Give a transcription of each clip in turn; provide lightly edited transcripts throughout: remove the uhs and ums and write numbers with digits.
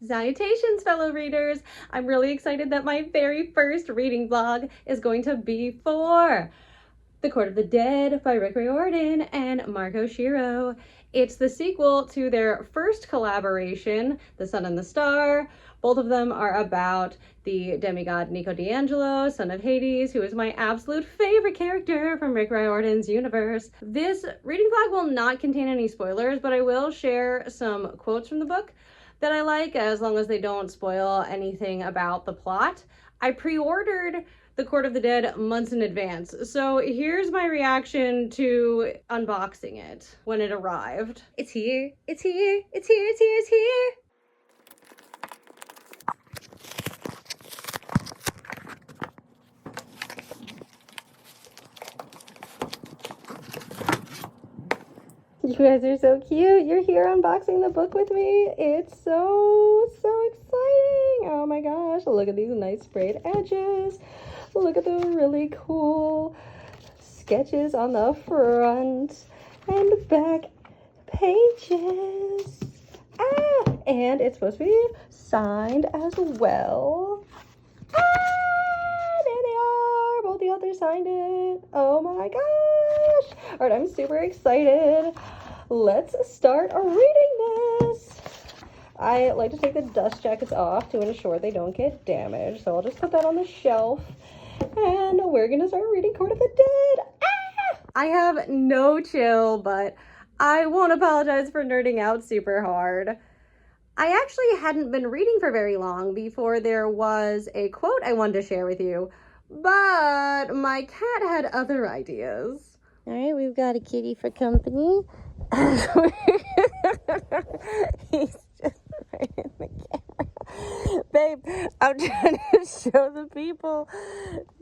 Salutations, fellow readers! I'm really excited that my very first reading vlog is going to be for The Court of the Dead by Riordan and Oshiro. It's the sequel to their first collaboration, The Sun and the Star. Both of them are about the demigod Nico D'Angelo, son of Hades, who is my absolute favorite character from Rick Riordan's universe. This reading vlog will not contain any spoilers, but I will share some quotes from the book that I like, as long as they don't spoil anything about the plot. I pre-ordered The Court of the Dead months in advance, so here's my reaction to unboxing it when it arrived. It's here, it's here, it's here, it's here, it's here! You guys are so cute. You're here unboxing the book with me. It's so exciting. Oh my gosh. Look at these nice sprayed edges. Look at the really cool sketches on the front and back pages. And it's supposed to be signed as well. There they are. Both the authors signed it. Oh my gosh. All right, I'm super excited. Let's start reading this. I like to take the dust jackets off to ensure they don't get damaged. So I'll just put that on the shelf. And we're going to start reading Court of the Dead. I have no chill, but I won't apologize for nerding out super hard. I actually hadn't been reading for very long before there was a quote I wanted to share with you, but my cat had other ideas. All right, we've got a kitty for company. He's just right in the camera. Babe, I'm trying to show the people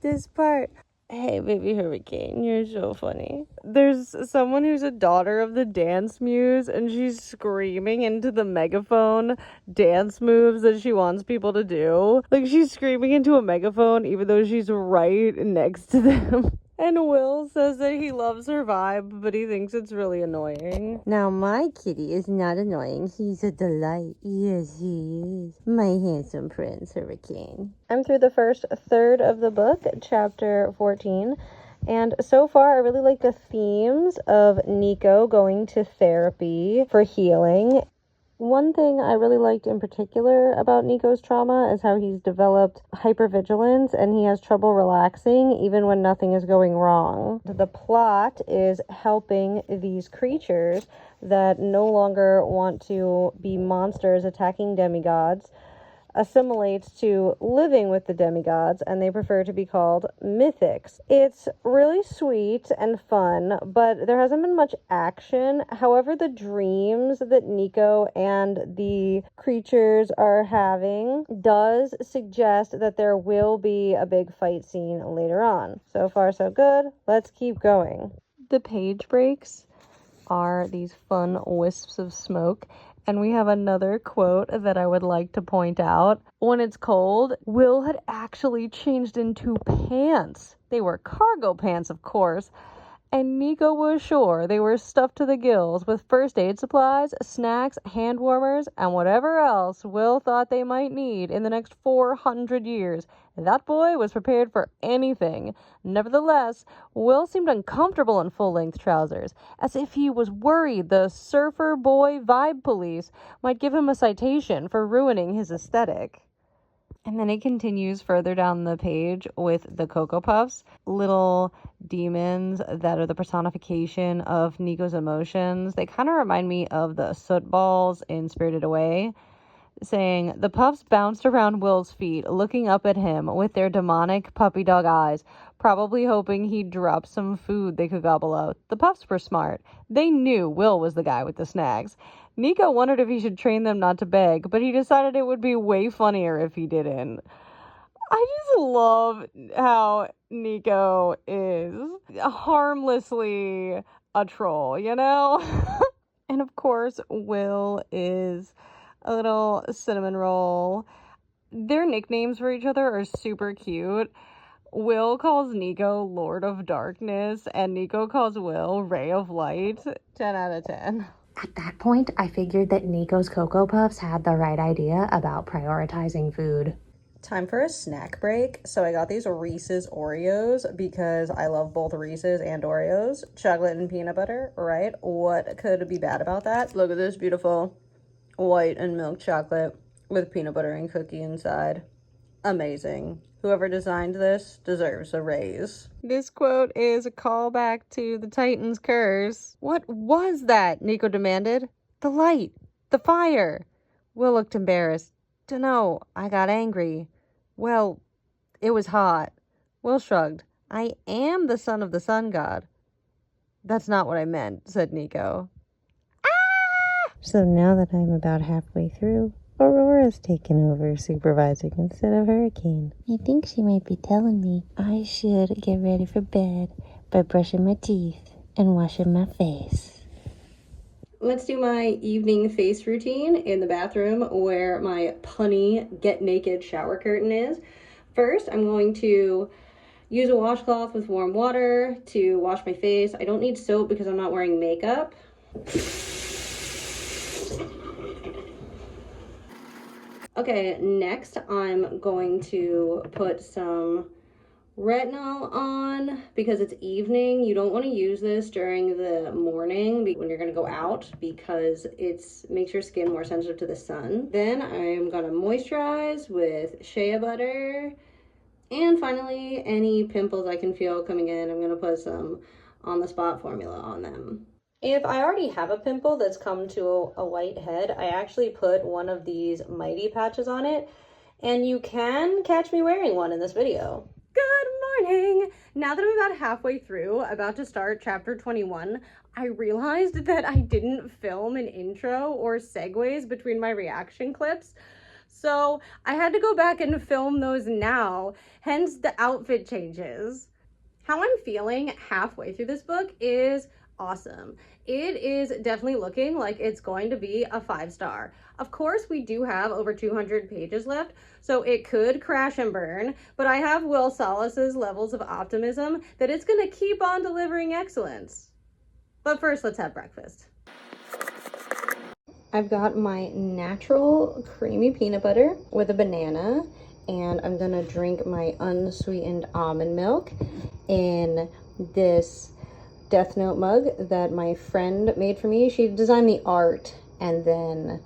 this part. Hey, baby hurricane, you're so funny. There's someone who's a daughter of the dance muse, and she's screaming into the megaphone dance moves that she wants people to do. Like, she's screaming into a megaphone even though she's right next to them. And Will says that he loves her vibe, but he thinks it's really annoying. Now, my kitty is not annoying. He's a delight. Yes, he is. My handsome prince, Hurricane. I'm through the first third of the book, chapter 14. And so far, I really like the themes of Nico going to therapy for healing. One thing I really liked in particular about Nico's trauma is how he's developed hypervigilance and he has trouble relaxing even when nothing is going wrong. The plot is helping these creatures that no longer want to be monsters attacking demigods assimilates to living with the demigods, and they prefer to be called mythics. It's really sweet and fun, but there hasn't been much action. However, the dreams that Nico and the creatures are having does suggest that there will be a big fight scene later on. So far, so good. Let's keep going. The page breaks are these fun wisps of smoke. And we have another quote that I would like to point out. When it's cold, Will had actually changed into pants. They were cargo pants, of course. And Nico was sure they were stuffed to the gills with first aid supplies, snacks, hand warmers, and whatever else Will thought they might need in the next 400 years. That boy was prepared for anything. Nevertheless, Will seemed uncomfortable in full-length trousers, as if he was worried the surfer boy vibe police might give him a citation for ruining his aesthetic. And then it continues further down the page with the Cocoa Puffs, little demons that are the personification of Nico's emotions. They kind of remind me of the soot balls in Spirited Away, saying, the puffs bounced around Will's feet, looking up at him with their demonic puppy dog eyes, probably hoping he'd drop some food they could gobble out. The puffs were smart. They knew Will was the guy with the snacks. Nico wondered if he should train them not to beg, but he decided it would be way funnier if he didn't. I just love how Nico is harmlessly a troll, you know? And of course, Will is a little cinnamon roll. Their nicknames for each other are super cute. Will calls Nico Lord of Darkness, and Nico calls Will Ray of Light. 10 out of 10. At that point, I figured that Nico's Cocoa Puffs had the right idea about prioritizing food. Time for a snack break. So I got these Reese's Oreos because I love both Reese's and Oreos. Chocolate and peanut butter, right? What could be bad about that? Look at this beautiful white and milk chocolate with peanut butter and cookie inside. Amazing. Whoever designed this deserves a raise. This quote is a callback to the Titan's curse. What was that? Nico demanded. The light. The fire. Will looked embarrassed. Dunno. I got angry. Well, it was hot. Will shrugged. I am the son of the sun god. That's not what I meant, said Nico. Ah! So now that I'm about halfway through, Aurora's taken over supervising instead of Hurricane. I think she might be telling me I should get ready for bed by brushing my teeth and washing my face. Let's do my evening face routine in the bathroom where my punny get naked shower curtain is. First, I'm going to use a washcloth with warm water to wash my face. I don't need soap because I'm not wearing makeup. Okay, next I'm going to put some retinol on because it's evening. You don't want to use this during the morning when you're going to go out because it makes your skin more sensitive to the sun. Then I'm going to moisturize with shea butter. And finally, any pimples I can feel coming in, I'm going to put some on the spot formula on them. If I already have a pimple that's come to a white head, I actually put one of these Mighty patches on it, and you can catch me wearing one in this video. Good morning! Now that I'm about halfway through, about to start chapter 21, I realized that I didn't film an intro or segues between my reaction clips. So I had to go back and film those now, hence the outfit changes. How I'm feeling halfway through this book is awesome. It is definitely looking like it's going to be a 5-star. Of course, we do have over 200 pages left, so it could crash and burn, but I have Will Solace's levels of optimism that it's going to keep on delivering excellence. But first, let's have breakfast. I've got my natural creamy peanut butter with a banana, and I'm gonna drink my unsweetened almond milk in this Death Note mug that my friend made for me. She designed the art and then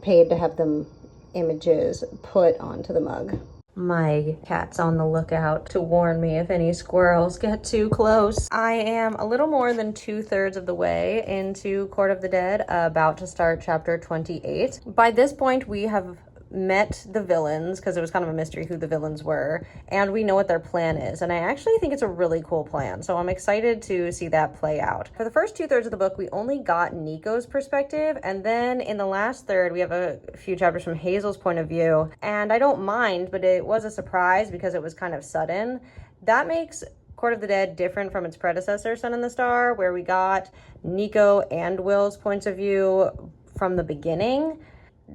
paid to have the images put onto the mug. My cat's on the lookout to warn me if any squirrels get too close. I am a little more than 2/3 of the way into Court of the Dead, about to start chapter 28. By this point, we have met the villains, because it was kind of a mystery who the villains were, and we know what their plan is, and I actually think it's a really cool plan, so I'm excited to see that play out. For the first 2/3 of the book, we only got Nico's perspective, and then in the last third, we have a few chapters from Hazel's point of view, and I don't mind, but it was a surprise because it was kind of sudden. That makes Court of the Dead different from its predecessor, Sun in the Star, where we got Nico and Will's points of view from the beginning.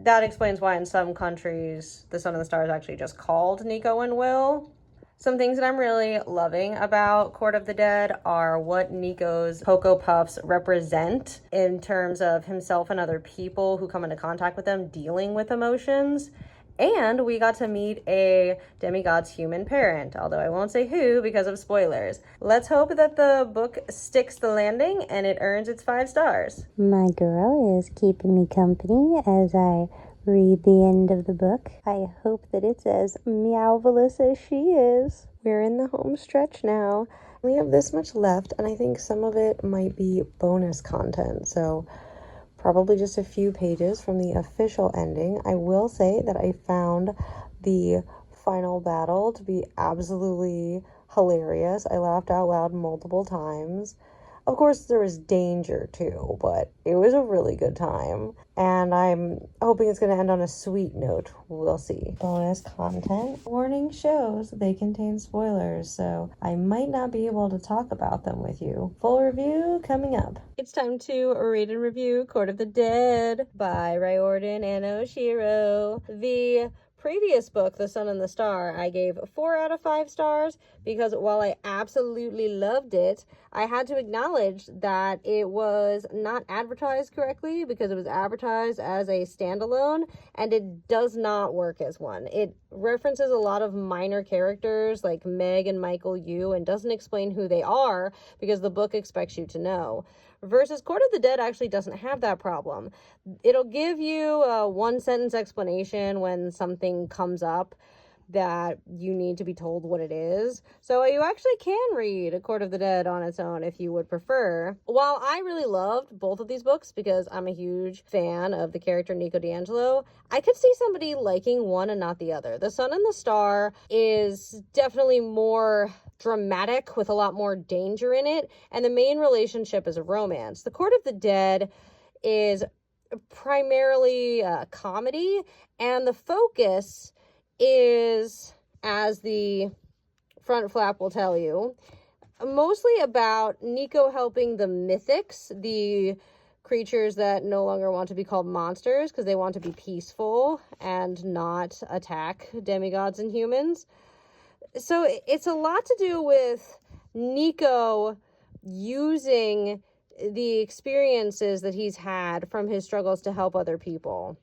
That explains why in some countries the Sun and the Star is actually just called Nico and Will. Some things that I'm really loving about Court of the Dead are what Nico's Cocoa Puffs represent in terms of himself and other people who come into contact with them dealing with emotions. And we got to meet a demigod's human parent, although I won't say who because of spoilers. Let's hope that the book sticks the landing and it earns its 5 stars. My girl is keeping me company as I read the end of the book. I hope that it's as meowvelous as she is. We're in the home stretch now. We have this much left, and I think some of it might be bonus content, so probably just a few pages from the official ending. I will say that I found the final battle to be absolutely hilarious. I laughed out loud multiple times. Of course, there was danger too, but it was a really good time. And I'm hoping it's going to end on a sweet note. We'll see. Bonus content. Warning shows they contain spoilers, so I might not be able to talk about them with you. Full review coming up. It's time to read and review Court of the Dead by Riordan and Oshiro. The previous book, The Sun and the Star, I gave 4 out of 5 stars because while I absolutely loved it, I had to acknowledge that it was not advertised correctly because it was advertised as a standalone, and it does not work as one. It references a lot of minor characters like Meg and Michael Yu and doesn't explain who they are because the book expects you to know. Versus Court of the Dead actually doesn't have that problem. It'll give you a one-sentence explanation when something comes up that you need to be told what it is. So you actually can read A Court of the Dead on its own if you would prefer. While I really loved both of these books because I'm a huge fan of the character Nico D'Angelo, I could see somebody liking one and not the other. The Sun and the Star is definitely more dramatic with a lot more danger in it, and the main relationship is a romance. The Court of the Dead is primarily a comedy, and the focus is, as the front flap will tell you, mostly about Nico helping the mythics, the creatures that no longer want to be called monsters because they want to be peaceful and not attack demigods and humans. So it's a lot to do with Nico using the experiences that he's had from his struggles to help other people.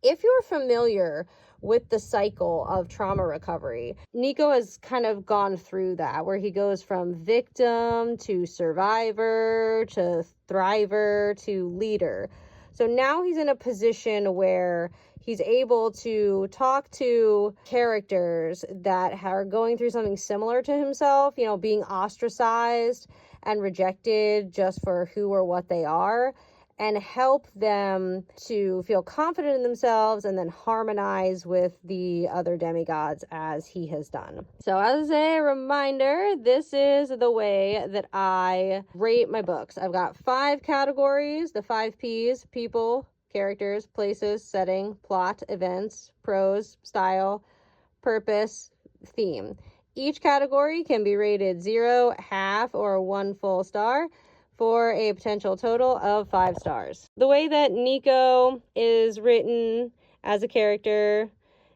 If you're familiar with the cycle of trauma recovery, Nico has kind of gone through that, where he goes from victim to survivor to thriver to leader. So now he's in a position where he's able to talk to characters that are going through something similar to himself, you know, being ostracized and rejected just for who or what they are, and help them to feel confident in themselves and then harmonize with the other demigods as he has done. So as a reminder, this is the way that I rate my books. I've got 5 categories, the 5 Ps: people, characters, places, setting, plot, events, prose, style, purpose, theme. Each category can be rated 0, half, or 1 full star for a potential total of 5 stars. The way that Nico is written as a character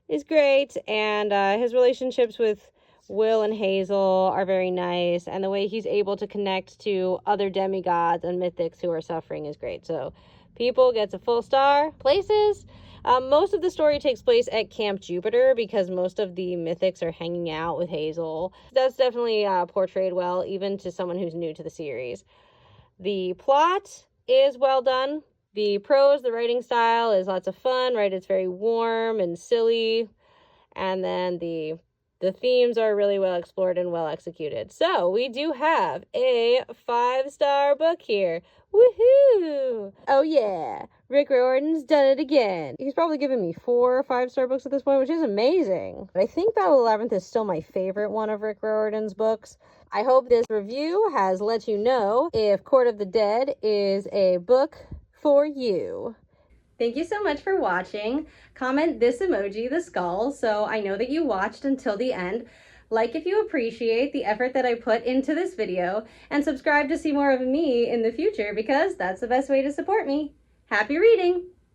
is great, and his relationships with Will and Hazel are very nice, and the way he's able to connect to other demigods and mythics who are suffering is great. So people gets a full star. Places, most of the story takes place at Camp Jupiter because most of the mythics are hanging out with Hazel. That's definitely portrayed well, even to someone who's new to the series. The plot is well done. The prose, the writing style is lots of fun, right? It's very warm and silly. And then the themes are really well explored and well executed. So we do have a 5-star book here. Woohoo! Oh yeah, Rick Riordan's done it again. He's probably given me 4 5-star books at this point, which is amazing. But I think Battle of the Labyrinth is still my favorite one of Rick Riordan's books. I hope this review has let you know if Court of the Dead is a book for you. Thank you so much for watching. Comment this emoji, the skull, so I know that you watched until the end. Like if you appreciate the effort that I put into this video, and subscribe to see more of me in the future because that's the best way to support me. Happy reading!